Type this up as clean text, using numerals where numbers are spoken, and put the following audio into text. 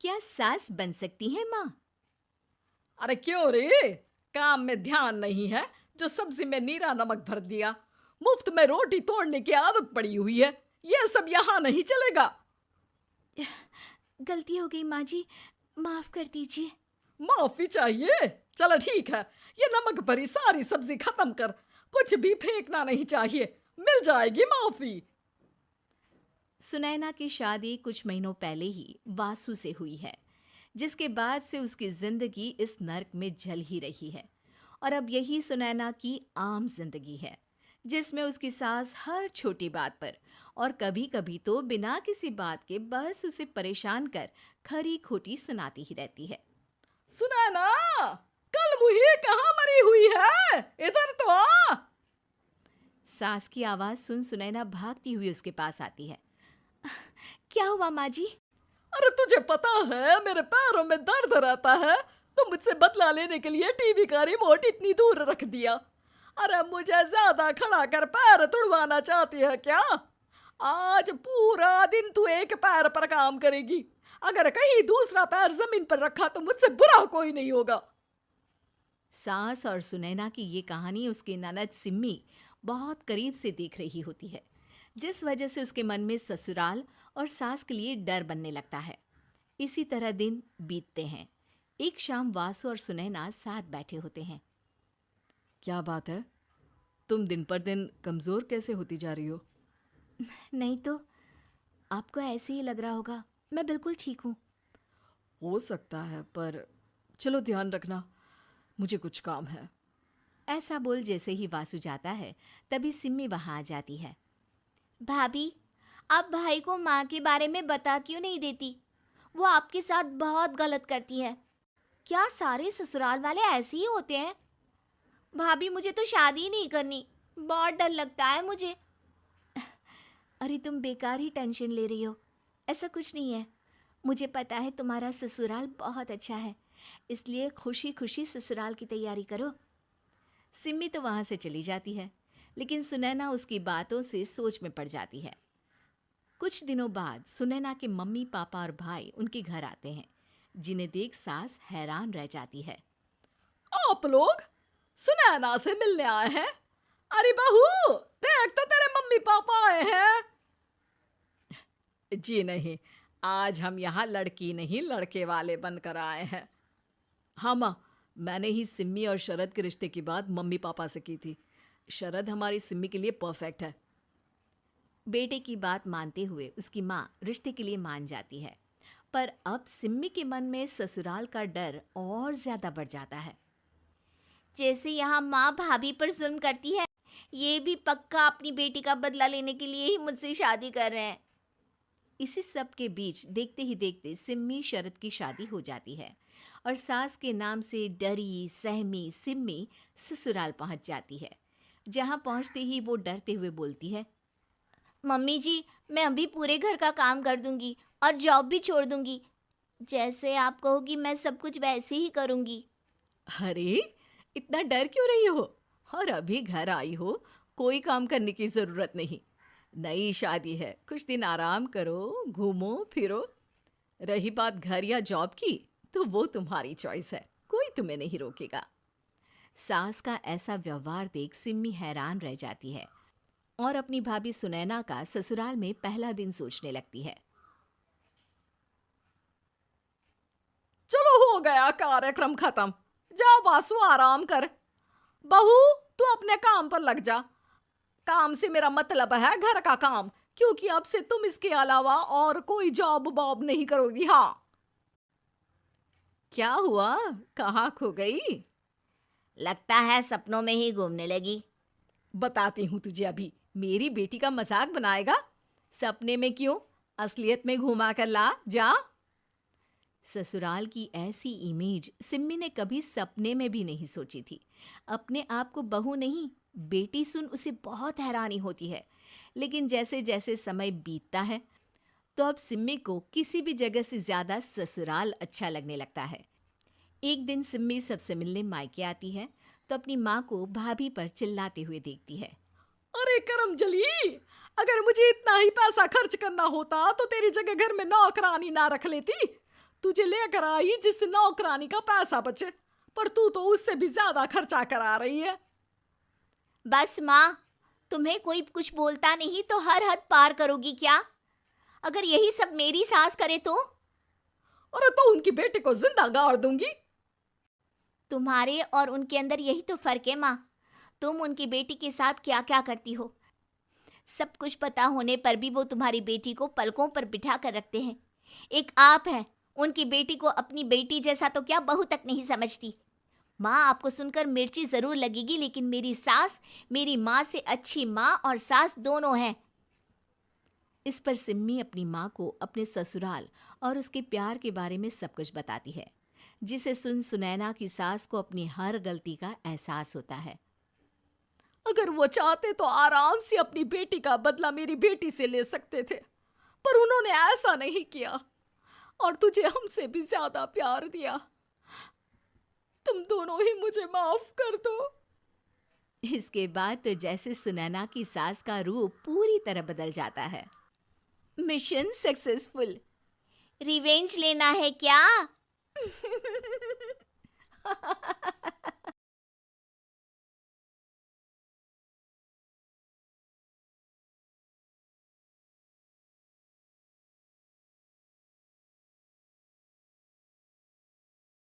क्या सास बन सकती है माँ? अरे क्यों रे? काम में ध्यान नहीं है जो सब्जी में नीरा नमक भर दिया। मुफ्त में रोटी तोड़ने की आदत पड़ी हुई है। ये सब यहाँ नहीं चलेगा। गलती हो गई माँ जी, माफ कर दीजिए। माफी चाहिए? चलो ठीक है, ये नमक भरी सारी सब्जी खत्म कर। कुछ भी फेंकना नहीं चाहिए, मिल जाएगी माफी। सुनैना की शादी कुछ महीनों पहले ही वासु से हुई है, जिसके बाद से उसकी जिंदगी इस नर्क में जल ही रही है। और अब यही सुनैना की आम जिंदगी है, जिसमें उसकी सास हर छोटी बात पर और कभी कभी तो बिना किसी बात के बस उसे परेशान कर खरी खोटी सुनाती ही रहती है। सुनैना, कल मुही कहाँ मरी हुई है? इधर तो आ। सास की आवाज सुन सुनैना भागती हुई उसके पास आती है। क्या हुआ माँ जी? अरे तुझे पता है मेरे पैरों में दर्द रहता है, तो मुझसे बदला लेने के लिए टीवी का रिमोट इतनी दूर रख दिया। अरे मुझे ज्यादा खड़ा कर पैर तुड़वाना चाहती है क्या? आज पूरा दिन तू एक पैर पर काम करेगी। अगर कहीं दूसरा पैर जमीन पर रखा तो मुझसे बुरा कोई नहीं होगा। सास और सुनैना की ये कहानी उसकी ननद सिम्मी बहुत करीब से देख रही होती है, जिस वजह से उसके मन में ससुराल और सास के लिए डर बनने लगता है। इसी तरह दिन बीतते हैं। एक शाम वासु और सुनैना साथ बैठे होते हैं। क्या बात है? तुम दिन पर दिन कमजोर कैसे होती जा रही हो? नहीं तो, आपको ऐसे ही लग रहा होगा, मैं बिल्कुल ठीक हूँ। हो सकता है, पर चलो ध्यान रखना, मुझे कुछ काम है। ऐसा बोल जैसे ही वासु जाता है, तभी सिम्मी वहां आ जाती है। भाभी, आप भाई को माँ के बारे में बता क्यों नहीं देती? वो आपके साथ बहुत गलत करती है। क्या सारे ससुराल वाले ऐसे ही होते हैं? भाभी, मुझे तो शादी ही नहीं करनी, बहुत डर लगता है मुझे। अरे तुम बेकार ही टेंशन ले रही हो, ऐसा कुछ नहीं है। मुझे पता है तुम्हारा ससुराल बहुत अच्छा है, इसलिए खुशी खुशी ससुराल की तैयारी करो। सिम्मी तो वहां से चली जाती है, लेकिन सुनैना उसकी बातों से सोच में पड़ जाती है। कुछ दिनों बाद सुनैना के मम्मी पापा और भाई उनके घर आते हैं, जिन्हें देख सास हैरान रह जाती है। आप लोग सुनैना से मिलने आए हैं? अरे बहू, देख तो तेरे मम्मी पापा आए हैं। जी नहीं, आज हम यहाँ लड़की नहीं लड़के वाले बनकर आए हैं। हाँ माँ, मैंने ही सिम्मी और शरद के रिश्ते की बात मम्मी पापा से की थी। शरद हमारी सिम्मी के लिए परफेक्ट है। बेटे की बात मानते हुए उसकी माँ रिश्ते के लिए मान जाती है, पर अब सिम्मी के मन में ससुराल का डर और ज्यादा बढ़ जाता है। जैसे यहाँ माँ भाभी पर जुल्म करती है, ये भी पक्का अपनी बेटी का बदला लेने के लिए ही मुझसे शादी कर रहे हैं। इसी सब के बीच देखते ही देखते सिम्मी शरद की शादी हो जाती है और सास के नाम से डरी सहमी सिम्मी ससुराल पहुंच जाती है। जहां पहुंचते ही वो डरते हुए बोलती है, मम्मी जी, मैं अभी पूरे घर का काम कर दूंगी और जॉब भी छोड़ दूंगी। जैसे आप कहोगी मैं सब कुछ वैसे ही करूंगी। अरे, इतना डर क्यों रही हो? और अभी घर आई हो, कोई काम करने की जरूरत नहीं। नई शादी है, कुछ दिन आराम करो, घूमो फिरो। रही बात घर या जॉब की, तो वो तुम्हारी चॉइस है, कोई तुम्हें नहीं रोकेगा। सास का ऐसा व्यवहार देख सिम्मी हैरान रह जाती है और अपनी भाभी सुनैना का ससुराल में पहला दिन सोचने लगती है। चलो, हो गया कार्यक्रम खत्म। जा वासु, आराम कर। बहू, तू अपने काम पर लग जा। काम से मेरा मतलब है घर का काम, क्योंकि अब से तुम इसके अलावा और कोई जॉब बॉब नहीं करोगी। हाँ। क्या हुआ? कहाँ खो गई? लगता है सपनों में ही घूमने लगी। बताती हूँ तुझे अभी। मेरी बेटी का मजाक बनाएगा? सपने में क्यों, असलियत में घुमा कर ला। जा। ससुराल की ऐसी इमेज सिम्मी ने कभी सपने में भी नहीं सोची थी। अपने आप को बहू नहीं, बेटी सुन उसे बहुत हैरानी होती है। लेकिन जैसे जैसे समय बीतता है, तो अब सिम्मी को किसी भी जगह से ज्यादा ससुराल अच्छा लगने लगता है। एक दिन सिम्मी सबसे मिलने मायके आती है, तो अपनी माँ को भाभी पर चिल्लाते हुए देखती है। अरे करमजली, अगर मुझे इतना ही पैसा खर्च करना होता तो तेरी जगह घर में नौकरानी ना रख लेती। तुझे लेकर आई जिस नौकरानी का पैसा बचे, पर तू तो उससे भी ज्यादा खर्चा करा रही है। बस माँ, तुम्हें कोई कुछ बोलता नहीं तो हर हद पार करोगी क्या? अगर यही सब मेरी सास करे तो? अरे तो उनकी बेटी को जिंदा गाड़ दूंगी। तुम्हारे और उनके अंदर यही तो फर्क है माँ। तुम उनकी बेटी के साथ क्या क्या करती हो, सब कुछ पता होने पर भी वो तुम्हारी बेटी को पलकों पर बिठा कर रखते हैं। एक आप हैं, उनकी बेटी को अपनी बेटी जैसा तो क्या बहू तक नहीं समझती। माँ, आपको सुनकर मिर्ची जरूर लगेगी, लेकिन मेरी सास मेरी माँ से अच्छी माँ और सास दोनों हैं। इस पर सिम्मी अपनी माँ को अपने ससुराल और उसके प्यार के बारे में सब कुछ बताती है, जिसे सुन सुनैना की सास को अपनी हर गलती का एहसास होता है। अगर वो चाहते तो आराम से अपनी बेटी का बदला मेरी बेटी से ले सकते थे, पर उन्होंने ऐसा नहीं किया और तुझे हमसे भी ज्यादा प्यार दिया। तुम दोनों ही मुझे माफ कर दो। इसके बाद तो जैसे सुनैना की सास का रूप पूरी तरह बदल जाता है। Mission successful. रिवेंज लेना है क्या?